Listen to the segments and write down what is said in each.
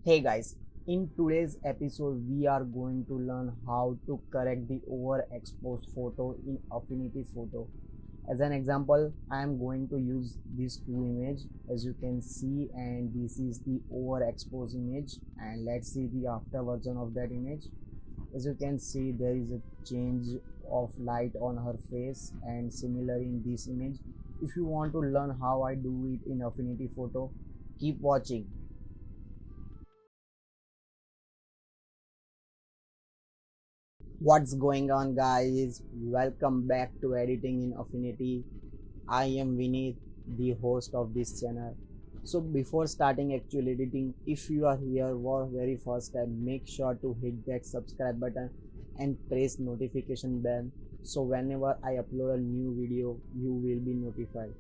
Hey guys, in today's episode we are going to learn how to correct the overexposed photo in Affinity Photo. As an example, I am going to use these two images as you can see, and this is the overexposed image, and let's see the after version of that image. As you can see, there is a change of light on her face, and similar in this image. If you want to learn how I do it in Affinity Photo, keep watching. What's going on, guys? Welcome back to Editing in Affinity. I am Vinith, the host of this channel. So before starting actual editing, if you are here for very first time, make sure to hit that subscribe button and press notification bell, so whenever I upload a new video you will be notified.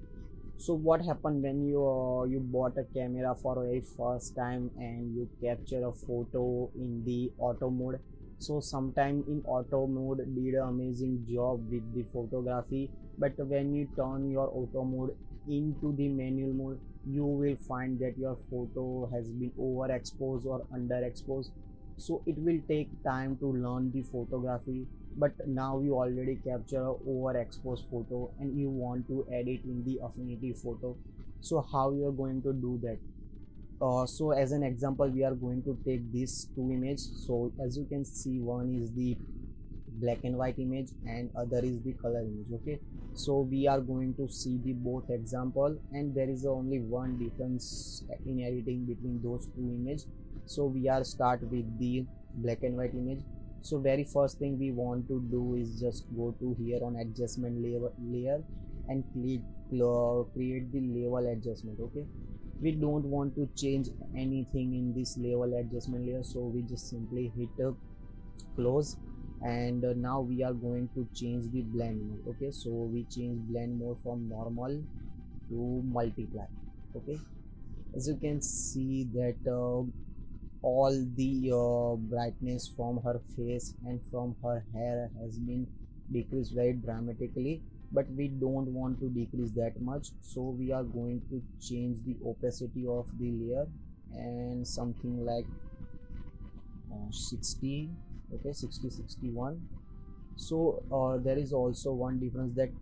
So what happened when you bought a camera for a very first time and you capture a photo in the auto mode? So sometime in auto mode did an amazing job with the photography, but when you turn your auto mode into the manual mode, you will find that your photo has been overexposed or underexposed. So it will take time to learn the photography, but now you already capture a overexposed photo and you want to edit in the Affinity Photo. So how you are going to do that? So as an example we are going to take these two images. So as you can see, one is the black and white image and other is the color image. Okay, so we are going to see the both example, and there is only one difference in editing between those two images. So we are start with the black and white image. So very first thing we want to do is just go to here on adjustment layer and create the level adjustment. Okay, we don't want to change anything in this level adjustment layer, so we just simply hit close. And now we are going to change the blend mode. Okay, so we change blend mode from normal to multiply. Okay, as you can see that all the brightness from her face and from her hair has been decreased very dramatically, but we don't want to decrease that much, so we are going to change the opacity of the layer and something like 60. Okay, 60 61. So there is also one difference that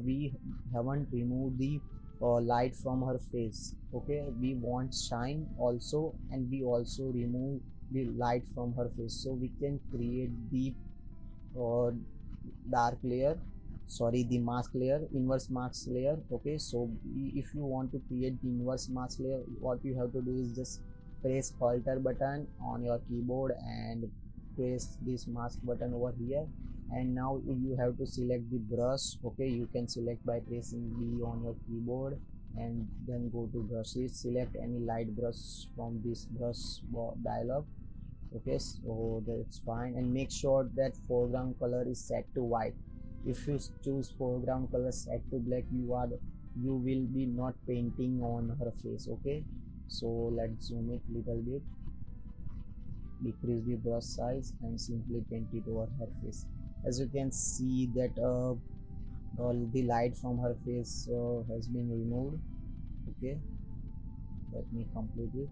we haven't removed the light from her face. Okay, we want shine also, and we also remove the light from her face, so we can create the uh, dark layer, sorry, the mask layer, inverse mask layer. Okay, so if you want to create the inverse mask layer, what you have to do is just press alter button on your keyboard and press this mask button over here, and now you have to select the brush. Okay, you can select by pressing B on your keyboard and then go to brushes, select any light brush from this brush dialog. Okay, so that's fine, and make sure that foreground color is set to white. If you choose foreground color set to black, you will be not painting on her face. Okay, so let's zoom it little bit, decrease the brush size and simply paint it over her face. As you can see that all the light from her face has been removed. Okay, let me complete it.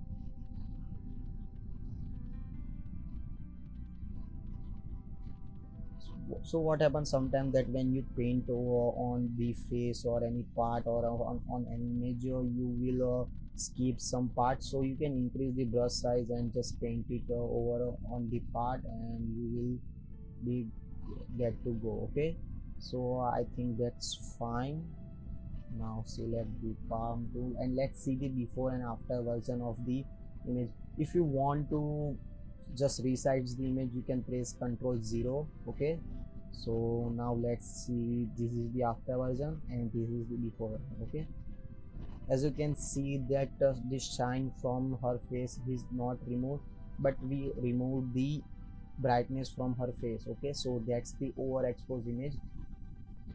So what happens sometimes that when you paint on the face or any part or on any image, you will skip some parts, so you can increase the brush size and just paint it over on the part and you will be get to go. Okay, so I think that's fine. Now select the palm tool and let's see the before and after version of the image. If you want to just resize the image, you can press Ctrl 0. Okay, so now let's see, this is the after version and this is the before version. Okay, as you can see that the shine from her face is not removed, but we removed the brightness from her face. Okay, so that's the overexposed image.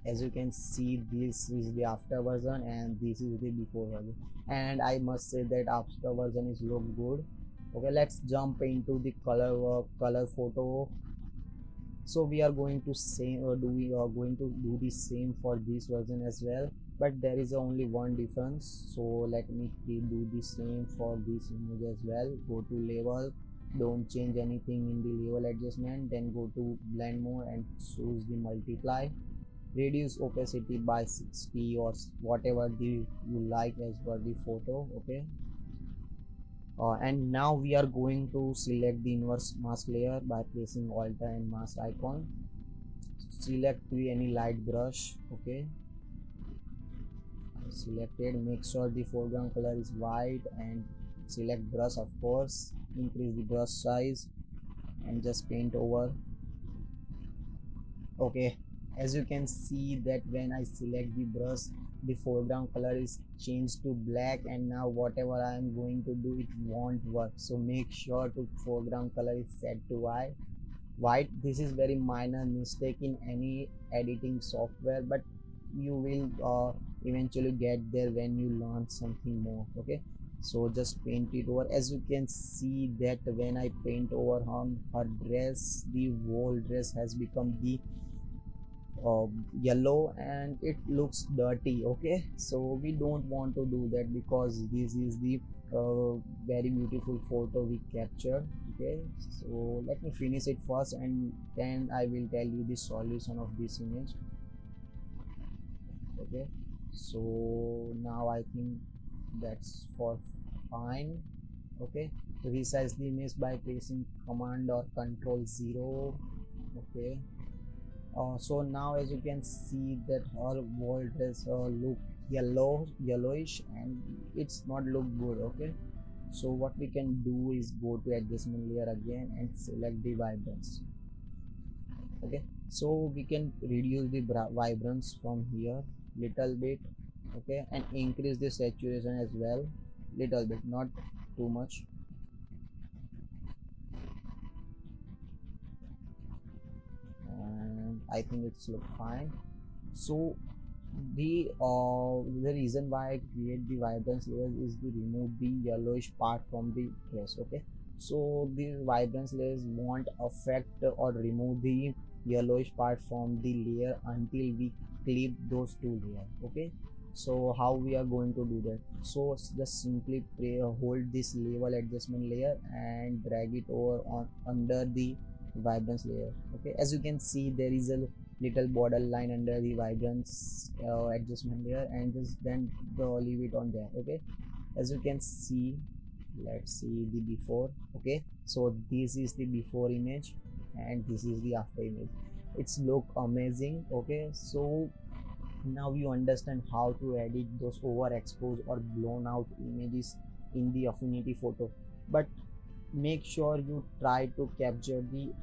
As you can see, this is the after version and this is the before version, and I must say that after version is look good. Okay, let's jump into the color photo. So we are going to say, or do we are going to do the same for this version as well. but there is only one difference. So let me do the same for this image as well. Go to level, don't change anything in the level adjustment, then go to blend mode and choose the multiply, reduce opacity by 60 or whatever you like as per the photo. Okay, and now we are going to select the inverse mask layer by pressing alt and mask icon. Select any light brush. Okay, selected. Make sure the foreground color is white and select brush, of course. Increase the brush size and just paint over. Okay, as you can see that when I select the brush, the foreground color is changed to black, and now whatever I am going to do, it won't work. So make sure to foreground color is set to white. This is very minor mistake in any editing software, but you will eventually get there when you learn something more. Okay, so just paint it over. As you can see that when I paint over on her dress, the whole dress has become the yellow and it looks dirty. Okay, so we don't want to do that because this is the very beautiful photo we captured. Okay, so let me finish it first and then I will tell you the solution of this image. Okay, so now I think that's for fine. Okay, resize the image by pressing command or control 0. Okay, so now as you can see that her wall dress look yellowish and it's not look good. Okay, so what we can do is go to adjustment layer again and select the vibrance. Okay, so we can reduce the vibrance from here little bit. Okay, and increase the saturation as well little bit, not too much. And I think it's look fine. So the reason why I create the vibrance layers is to remove the yellowish part from the dress. Okay, so the vibrance layers won't affect or remove the yellowish part from the layer until we clip those two layers. Okay, so how we are going to do that? So just simply hold this level adjustment layer and drag it over on under the vibrance layer. Okay, as you can see there is a little border line under the vibrance adjustment layer, and just then leave it on there. Okay, as you can see, let's see the before. Okay, so this is the before image and this is the after image. It's look amazing. Okay, so now you understand how to edit those overexposed or blown out images in the Affinity Photo. But make sure you try to capture the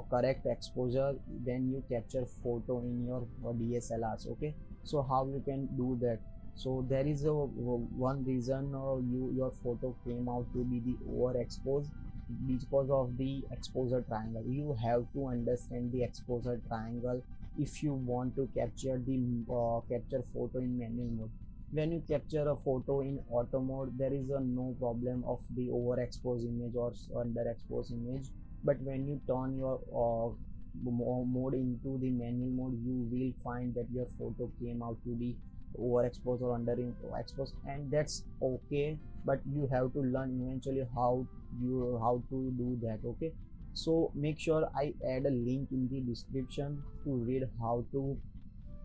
correct exposure when you capture photo in your DSLRs. Okay, so how you can do that? So there is a one reason your photo came out to be the overexposed because of the exposure triangle. You have to understand the exposure triangle if you want to capture the capture photo in manual mode. When you capture a photo in auto mode, there is a no problem of the overexposed image or underexposed image, but when you turn your mode into the manual mode, you will find that your photo came out to be overexposed or underexposed, and that's okay, but you have to learn eventually how to do that. Okay, so make sure I add a link in the description to read how to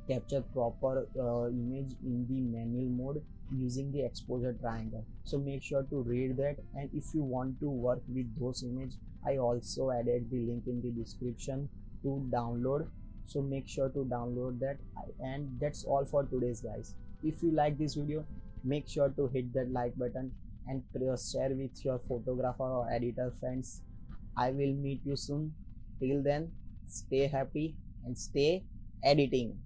capture proper image in the manual mode using the exposure triangle. So make sure to read that, and if you want to work with those image, I also added the link in the description to download. So make sure to download that. And that's all for today's guys. If you like this video, make sure to hit that like button and share with your photographer or editor friends. I will meet you soon. Till then, stay happy and stay editing.